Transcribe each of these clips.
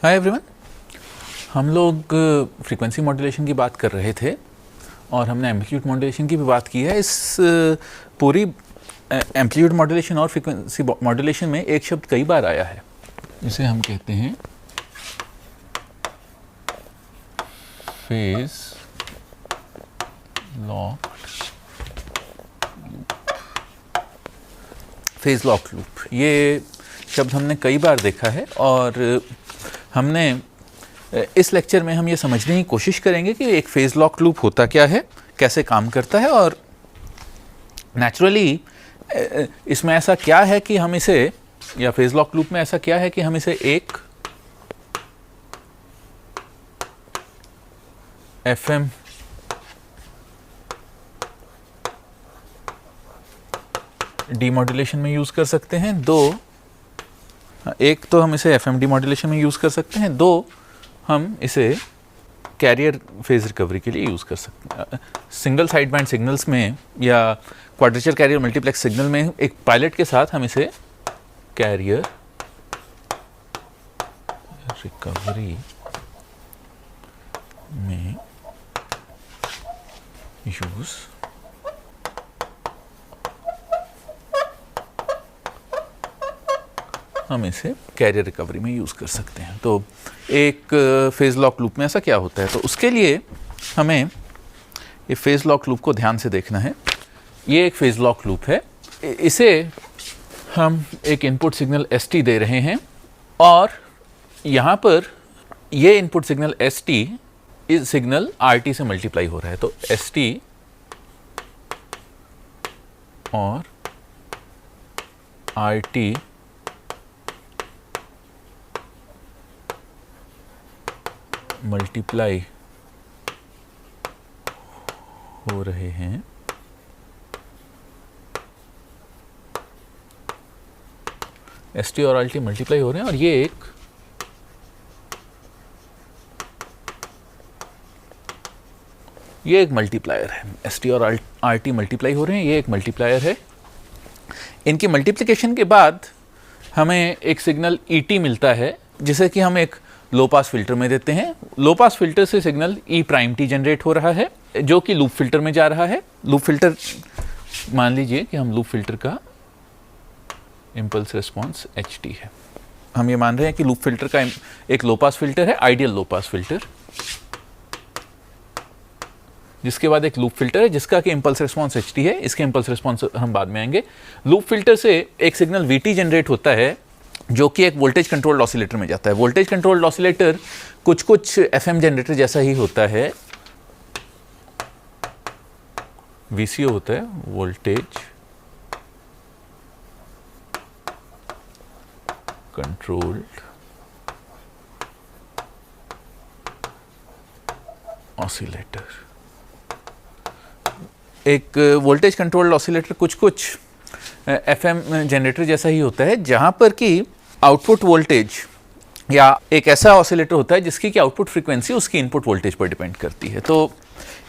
Hi everyone. हम लोग frequency modulation की बात कर रहे थे और हमने एम्पलीट्यूड मॉड्यूलेशन की भी बात की है। इस पूरी एम्पलीट्यूड मॉड्यूलेशन और फ्रीक्वेंसी मॉड्यूलेशन में एक शब्द कई बार आया है, जिसे हम कहते हैं फेज लॉक लूप। ये शब्द हमने कई बार देखा है और हमने इस लेक्चर में हम ये समझने की कोशिश करेंगे कि एक फेज लॉक लूप होता क्या है, कैसे काम करता है और नेचुरली इसमें ऐसा क्या है कि हम इसे, या फेज लॉक लूप में ऐसा क्या है कि हम इसे एक एफएम डीमॉड्यूलेशन में यूज कर सकते हैं, एक तो हम इसे एफएम डीमॉड्यूलेशन में यूज कर सकते हैं, दो हम इसे कैरियर फेज रिकवरी के लिए यूज कर सकते हैं। सिंगल साइड बैंड सिग्नल्स में या क्वाड्रेचर कैरियर मल्टीप्लेक्स सिग्नल में एक पायलट के साथ हम इसे कैरियर रिकवरी में यूज हम इसे कैरियर रिकवरी में यूज़ कर सकते हैं। तो एक फेज लॉक लूप में ऐसा क्या होता है, तो उसके लिए हमें ये फेज लॉक लूप को ध्यान से देखना है। ये एक फेज लॉक लूप है, इसे हम एक इनपुट सिग्नल ST दे रहे हैं और यहाँ पर ये इनपुट सिग्नल ST इस सिग्नल RT से मल्टीप्लाई हो रहा है। तो ST और RT मल्टीप्लाई हो रहे हैं ST और RT मल्टीप्लाई हो रहे हैं और ये एक मल्टीप्लायर है। ST और RT मल्टीप्लाई हो रहे हैं, ये एक मल्टीप्लायर है। इनकी मल्टीप्लिकेशन के बाद हमें एक सिग्नल ET मिलता है, जिसे कि हम एक लो पास फिल्टर में देते हैं। लो पास फिल्टर से सिग्नल E'T जनरेट हो रहा है, जो कि लूप फिल्टर में जा रहा है। लूप फिल्टर, मान लीजिए कि हम लूप फिल्टर का इम्पल्स रिस्पॉन्स HT है। हम ये मान रहे हैं कि लूप फिल्टर का एक लो पास फिल्टर है, आइडियल लो पास फिल्टर, जिसके बाद एक लूप फिल्टर है जिसका कि इम्पल्स रिस्पॉन्स HT है। इसके इम्पल्स रिस्पॉन्स हम बाद में आएंगे। लूप फिल्टर से एक सिग्नल VT जनरेट होता है, जो कि एक वोल्टेज कंट्रोल्ड ऑसिलेटर में जाता है। वोल्टेज कंट्रोल्ड ऑसिलेटर कुछ FM जनरेटर जैसा ही होता है। VCO होता है, वोल्टेज कंट्रोल्ड ऑसिलेटर। एक वोल्टेज कंट्रोल्ड ऑसिलेटर कुछ FM जनरेटर जैसा ही होता है, जहां पर कि आउटपुट वोल्टेज, या एक ऐसा ऑसिलेटर होता है जिसकी कि आउटपुट फ्रीक्वेंसी उसकी इनपुट वोल्टेज पर डिपेंड करती है। तो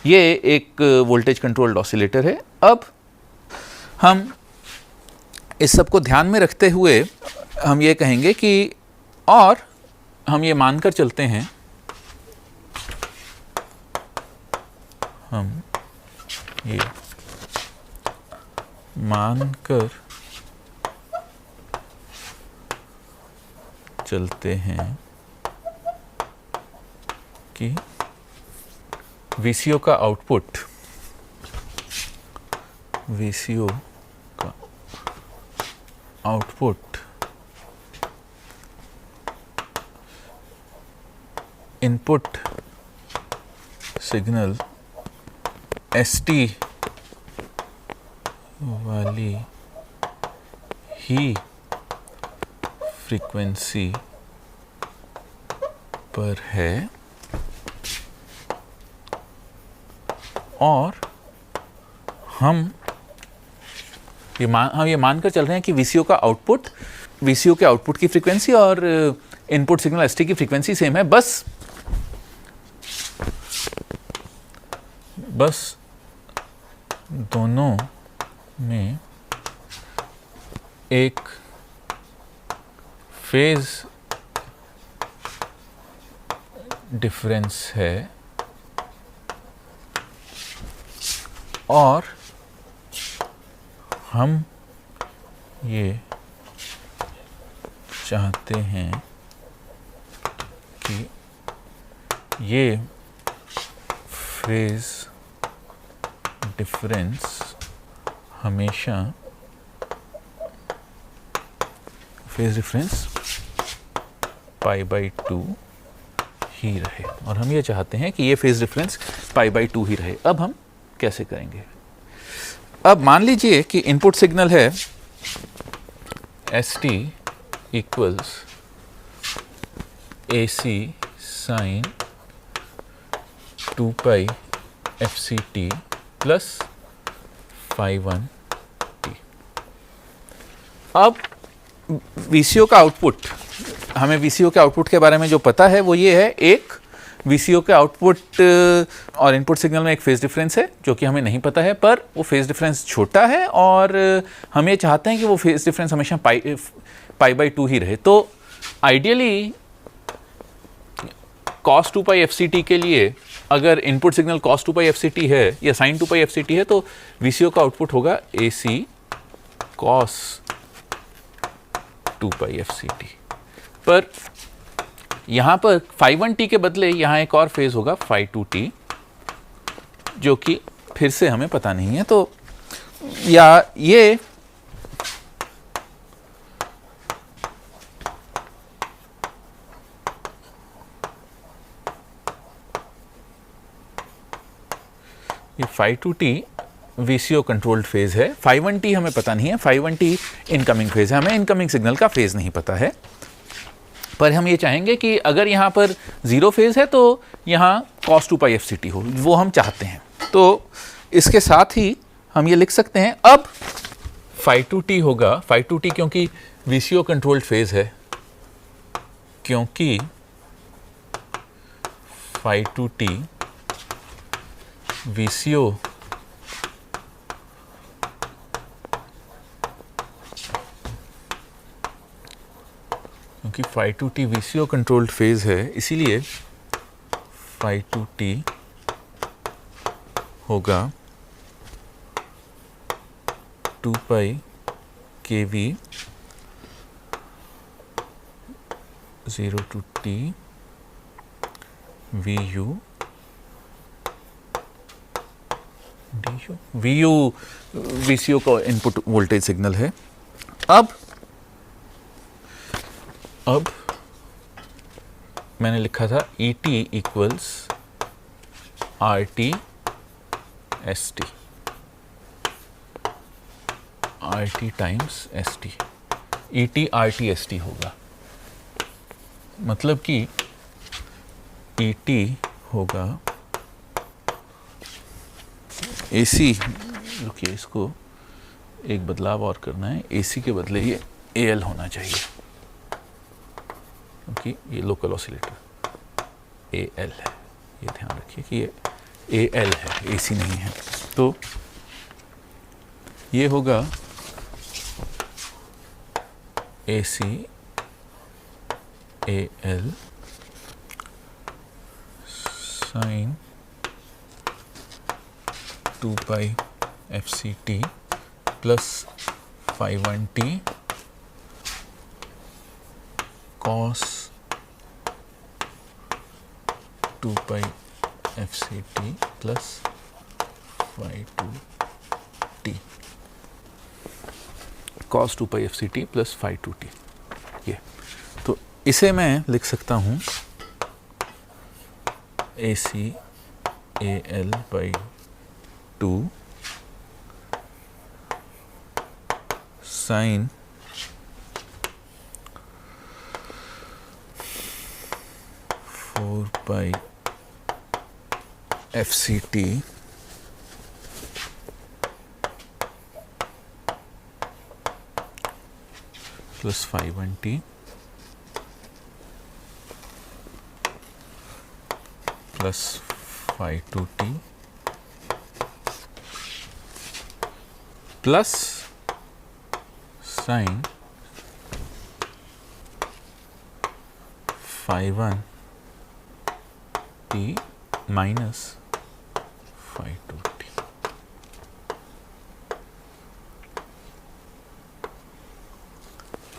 ये एक वोल्टेज कंट्रोल्ड ऑसिलेटर है। अब हम इस सब को ध्यान में रखते हुए हम ये कहेंगे कि, और हम ये मानकर चलते हैं, हम ये मानकर चलते हैं कि VCO का आउटपुट इनपुट सिग्नल ST वाली ही फ्रीक्वेंसी पर है, और हम ये मानकर चल रहे हैं कि VCO के आउटपुट की फ्रीक्वेंसी और इनपुट सिग्नल ST की फ्रीक्वेंसी सेम है। बस दोनों में एक फेज डिफरेंस है और हम ये चाहते हैं कि ये फेज डिफरेंस हमेशा फेज डिफरेंस π/2 ही रहे और हम ये चाहते हैं कि ये फेज डिफरेंस π/2 ही रहे। अब हम कैसे करेंगे? अब मान लीजिए कि इनपुट सिग्नल है ST equals AC sine 2π FCT plus φ1t। अब VCO का आउटपुट, हमें VCO के आउटपुट के बारे में जो पता है वो ये है, एक VCO के आउटपुट और इनपुट सिग्नल में एक फेज डिफरेंस है जो कि हमें नहीं पता है, पर वो फेज डिफरेंस छोटा है और हम ये चाहते हैं कि वो फेज डिफरेंस हमेशा π/2 ही रहे। तो आइडियली cos 2π FCT के लिए अगर इनपुट सिग्नल cos 2π FCT है या sin 2π FCT है तो VCO का आउटपुट होगा AC cos 2π FCT। पर यहाँ पर φ1t के बदले यहाँ एक और फेज होगा φ2t जो कि फिर से हमें पता नहीं है। तो या ये φ2t VCO कंट्रोल्ड फेज है, φ1t हमें पता नहीं है, φ1t इनकमिंग फेज है, हमें इनकमिंग सिग्नल का फेज नहीं पता है। पर हम ये चाहेंगे कि अगर यहाँ पर जीरो फेज है तो यहाँ cos 2π FCT हो, वो हम चाहते हैं। तो इसके साथ ही हम ये लिख सकते हैं, अब φ2t होगा, φ2t क्योंकि VCO कंट्रोल्ड फेज है, क्योंकि φ2t VCO क्योंकि φ2t VCO कंट्रोल्ड फेज है, इसीलिए φ2t होगा 2π kV 0 to t VU VU VCO का इनपुट वोल्टेज सिग्नल है। अब मैंने लिखा था ET equals RT ST, RT times ST, ET RT ST होगा, मतलब कि ET होगा AC, रुकिए इसको एक बदलाव और करना है, AC के बदले ये AL होना चाहिए क्योंकि ये लोकल ऑसिलेटर AL है, ये ध्यान रखिए कि ये AL है, AC नहीं है। तो ये होगा AC AL sine 2π FCT plus φ1t cos 2π FCT plus φ2t, cos 2π FCT plus φ2t। ये तो इसे मैं लिख सकता हूँ AC AL/2 sine 4π FCT plus φ1t plus φ2t plus sine φ1 T minus phi two T.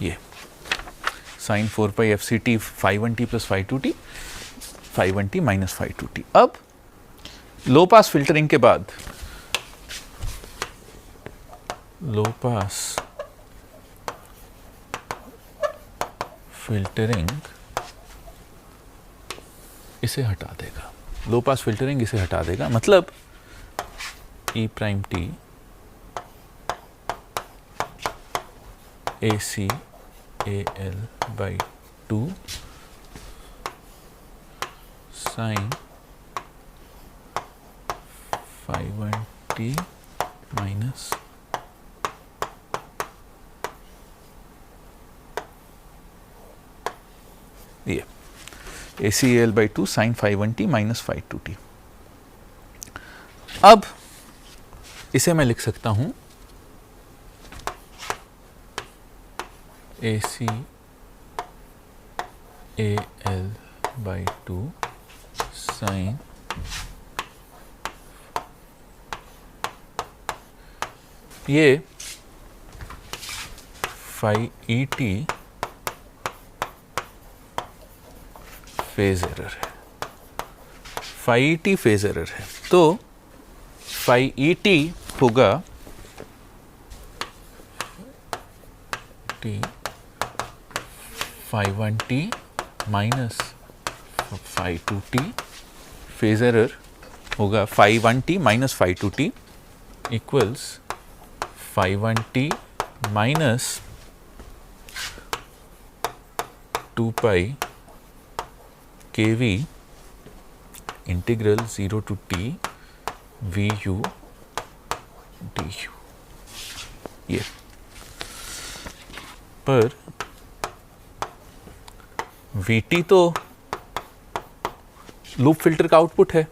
ये sine 4 pi F C T phi one T plus phi two T, phi one T minus phi two T. अब low पास filtering के बाद लो पास filtering इसे हटा देगा, लो पास filtering इसे हटा देगा, मतलब E prime T A C A L by two sine phi one T minus ये A C L by two sine phi one T minus phi two T. अब इसे मैं लिख सकता हूं A C A L by two sine ये phi ई T phase error है, phi T phase error है, तो फाई ई टी होगा T phi one T minus phi two T, phase error होगा phi one T minus phi two T equals phi one T minus two pi kV integral 0 to t vu du। ये पर vt तो loop filter का output है,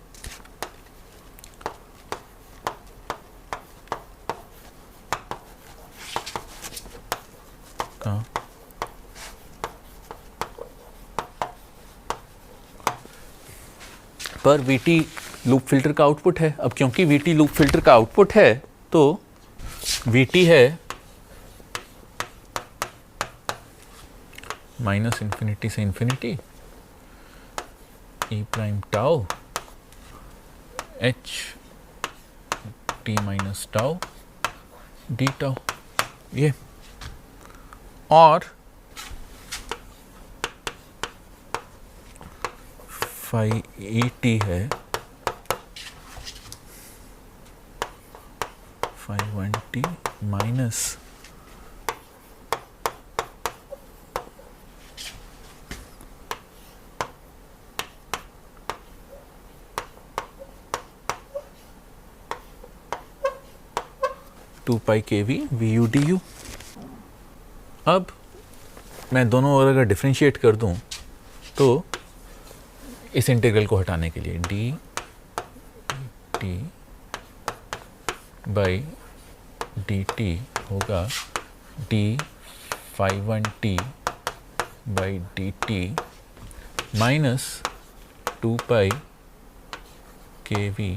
पर Vt loop filter का output है। अब क्योंकि Vt लूप फिल्टर का आउटपुट है तो Vt है माइनस इंफिनिटी से infinity E prime tau H T minus tau D tau, ये और फाई ई टी है phi one T minus two pi के we V U D U. अब मैं दोनों ओर अगर डिफ्रेंशिएट कर दूं तो इस इंटीग्रल को हटाने के लिए d t by d t होगा d phi one t by d t minus two pi के वी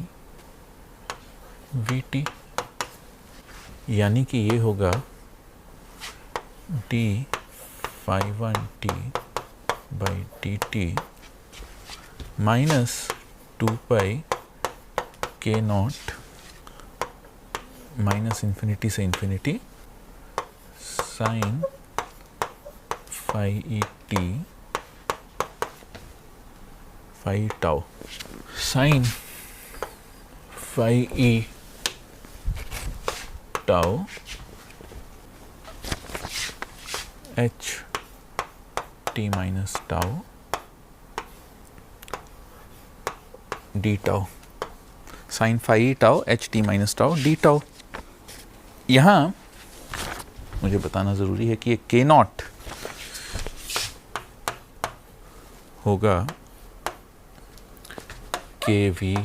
वी टी, यानी कि ये होगा d phi one t by d t minus two pi k naught minus infinity से infinity sine phi ई t phi tau, sine phi e tau H T minus tau D tau, sine phi tau H T minus tau D tau. यहाँ मुझे बताना ज़रूरी है कि ये के not होगा के वी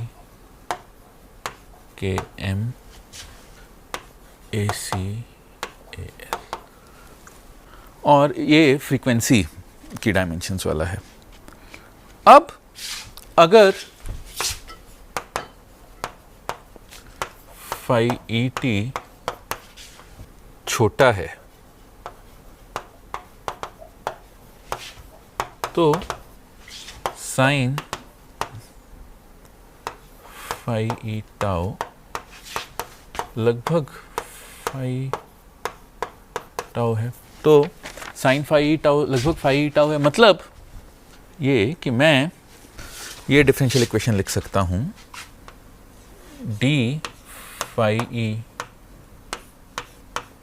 के M A C A L, और ये फ्रीक्वेंसी की डायमेंशंस वाला है। अब अगर phi e t छोटा है तो साइन phi e tau लगभग phi tau है। तो साइन phi e tau लगभग phi e tau है, मतलब ये कि मैं ये डिफरेंशियल इक्वेशन लिख सकता हूं d phi e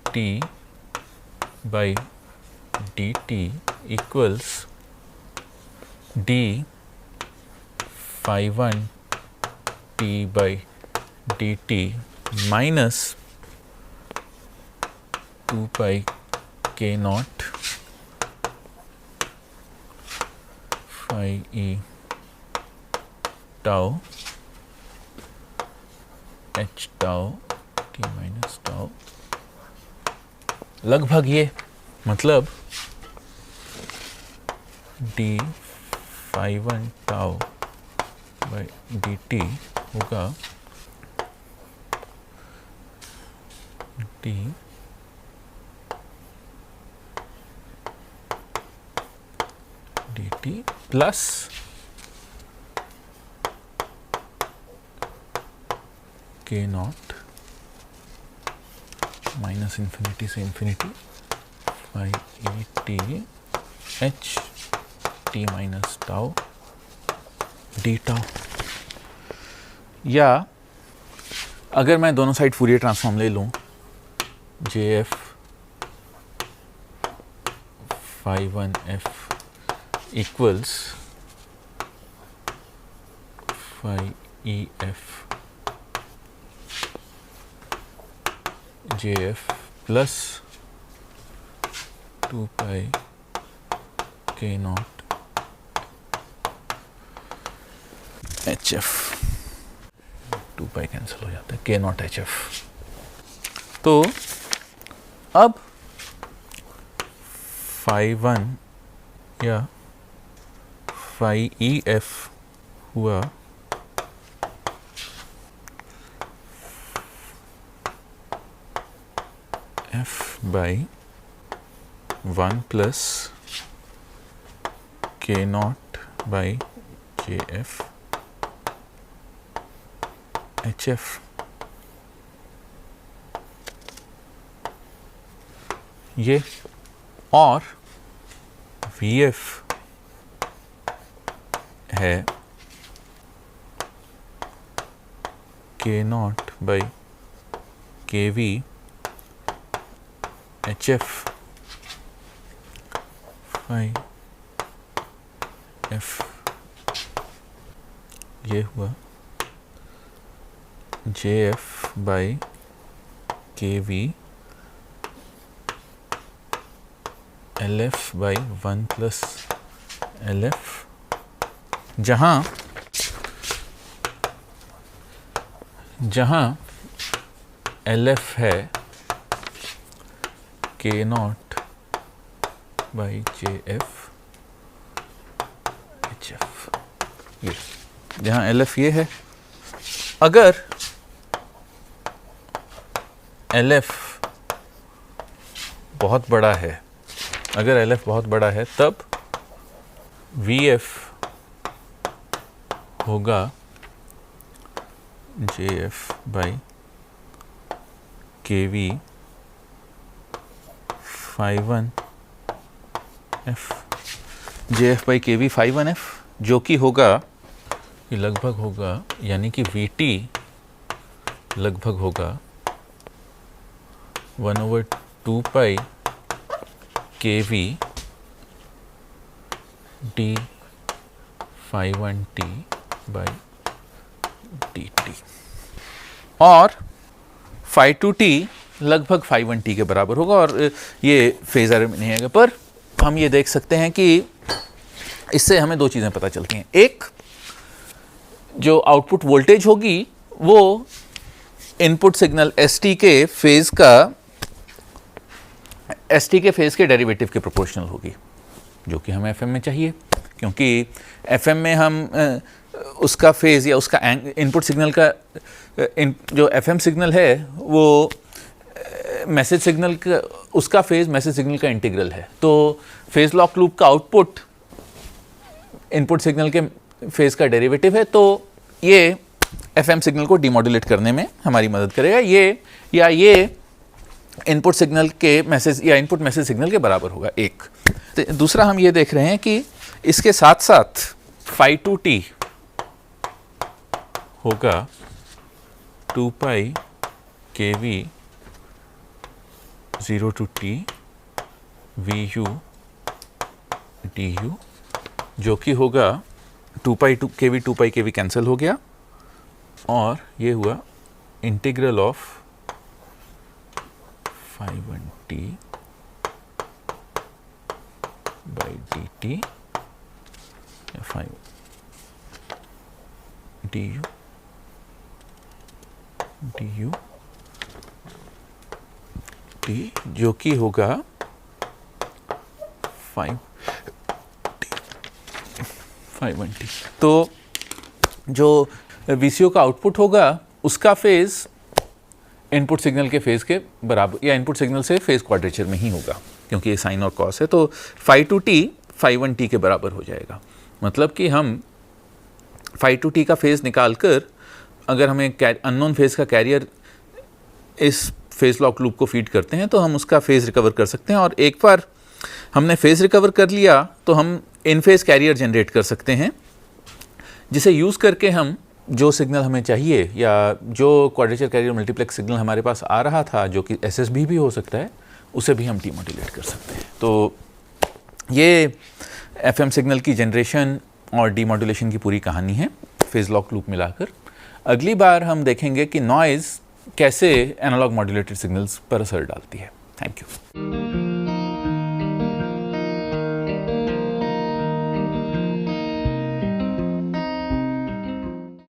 t by dt equals d phi 1 t by dt minus 2 pi k naught phi e tau h tau t minus tau, लगभग ये, मतलब d phi 1 tau by dt होगा d dt plus k naught minus infinity से infinity phi e t h t minus tau d tau. या अगर मैं दोनों side Fourier transform ले लूं, jf phi 1 f equals phi e f jf plus 2 pi k naught hf, 2 pi cancel हो जाता है, k naught hf। तो अब phi 1 या phi e f हुआ f by 1 plus k naught by jf hf। ये और vf है k naught by kv hf phi f, ये हुआ jf by kv lf by 1 plus lf, जहां lf है k naught by jf hf, ये जहां lf ये है। अगर lf बहुत बड़ा है, अगर LF बहुत बड़ा है, तब VF होगा JF by KV phi 1 F, JF by KV phi 1 F, जो कि होगा, कि लगभग होगा, यानी कि VT लगभग होगा 1/2 pi kv d phi 1 t by dt, और phi 2 t लगभग phi 1 t के बराबर होगा। और ये फेजर में नहीं आएगा, पर हम ये देख सकते हैं कि इससे हमें दो चीज़ें पता चलती हैं। एक, जो आउटपुट वोल्टेज होगी वो इनपुट सिग्नल st के फेज के डेरिवेटिव के प्रोपोर्शनल होगी, जो कि हमें FM में चाहिए, क्योंकि FM में हम उसका फेज़ या उसका इनपुट सिग्नल का जो FM सिग्नल है वो मैसेज सिग्नल का उसका फेज़ मैसेज सिग्नल का इंटीग्रल है। तो फेज़ लॉक लूप का आउटपुट इनपुट सिग्नल के फेज़ का डेरिवेटिव है, तो ये FM सिग्नल को डीमॉड्यूलेट करने में हमारी मदद करेगा। ये इनपुट सिग्नल के मैसेज या इनपुट मैसेज सिग्नल के बराबर होगा एक। तो दूसरा हम ये देख रहे हैं कि इसके साथ साथ phi 2t होगा 2 pi kV 0 to t vu du, जो कि होगा 2 pi kV 2 pi kV cancel हो गया और ये हुआ integral of phi 1t by dt या phi du t, जो कि होगा 5 तो जो VCO का आउटपुट होगा उसका फेज इनपुट सिग्नल के फेज के बराबर या इनपुट सिग्नल से फेज क्वाड्रेचर में ही होगा, क्योंकि ये साइन और कॉस है। तो phi 2t phi 1t के बराबर हो जाएगा। मतलब कि हम phi 2t का फेज निकालकर अगर हमें अननोन फेज का कैरियर इस फेज लॉक लूप को फीड करते हैं तो हम उसका फेज रिकवर कर सकते हैं, और एक बार हमने फेज रिकवर कर लिया तो हम इन फेज कैरियर जनरेट कर सकते हैं, जिसे यूज़ करके हम जो सिग्नल हमें चाहिए या जो क्वाड्रेचर कैरियर मल्टीप्लेक्स सिग्नल हमारे पास आ रहा था, जो कि SSB भी हो सकता है, उसे भी हम डीमॉड्यूलेट कर सकते हैं। तो ये FM सिग्नल की जनरेशन और डीमॉड्यूलेशन की पूरी कहानी है फेज लॉक लूप मिलाकर। अगली बार हम देखेंगे कि नॉइज़ कैसे एनालॉग मॉड्यूलेटेड सिग्नल्स पर असर डालती है। Thank you.